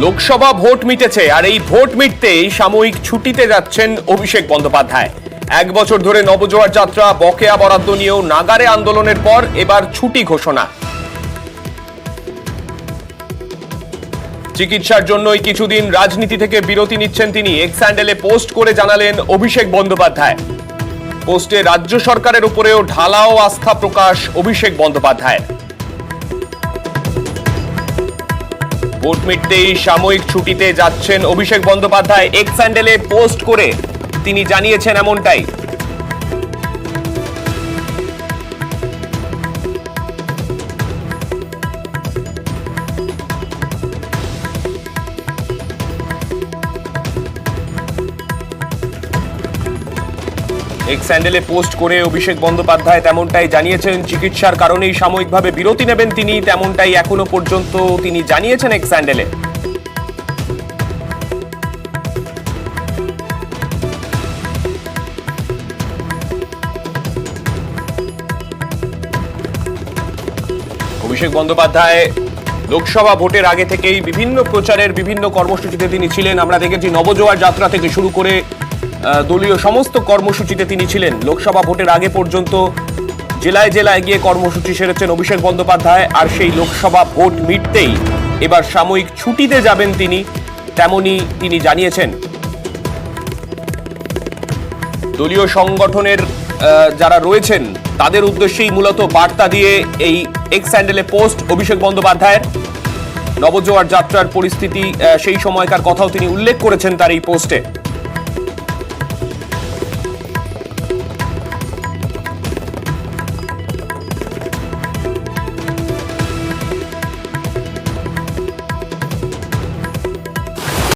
Lok Sabha vote মিটেছে আর এই vote মিটতেই সাময়িক ছুটিতে যাচ্ছেন অভিষেক বন্দ্যোপাধ্যায়। এক বছর ধরে নবজোয়ার যাত্রা, বকেয়া বরাদ্দ নিয়েও নাগারে আন্দোলনের পর এবার ছুটি ঘোষণা। চিকিৎসার জন্যই কিছুদিন রাজনীতি থেকে বিরতি নিচ্ছেন তিনি। এক্স হ্যান্ডেলে পোস্ট করে জানালেন অভিষেক বন্দ্যোপাধ্যায়। পোস্টে রাজ্য সরকারের উপরেও ঢালাও আস্থা প্রকাশ অভিষেক বন্দ্যোপাধ্যায়। ভোট মিটতেই সাময়িক ছুটিতে যাচ্ছেন অভিষেক বন্দ্যোপাধ্যায়। এক্স হ্যান্ডেলে পোস্ট করে তিনি জানিয়েছেন এমনটাই। এক্স হ্যান্ডেলে পোস্ট করে অভিষেক বন্দ্যোপাধ্যায় তেমনটাই জানিয়েছেন। চিকিৎসার কারণেই সাময়িকভাবে বিরতি নেবেন তিনি, তেমনটাই এখনো পর্যন্ত তিনি জানিয়েছেন এক্স হ্যান্ডেলে। অভিষেক বন্দ্যোপাধ্যায় লোকসভা ভোটের আগে থেকেই বিভিন্ন প্রচারের বিভিন্ন কর্মসূচিতে তিনি ছিলেন। আমরা দেখেছি নবজোয়ার যাত্রা থেকে শুরু করে দলীয় সমস্ত কর্মসূচিতে তিনি ছিলেন। লোকসভা ভোটের আগে পর্যন্ত জেলায় জেলায় গিয়ে কর্মসূচি সেরেছেন অভিষেক বন্দ্যোপাধ্যায়। আর সেই লোকসভা ভোট মিটতেই এবার সাময়িক ছুটিতে যাবেন তিনি, তেমনই তিনি জানিয়েছেন। দলীয় সংগঠনের যারা রয়েছেন তাদের উদ্দেশ্যেই মূলত বার্তা দিয়ে এই এক্স হ্যান্ডেলে পোস্ট অভিষেক বন্দ্যোপাধ্যায়ের। নবজোয়ার যাত্রার পরিস্থিতি, সেই সময়কার কথাও তিনি উল্লেখ করেছেন তার এই পোস্টে।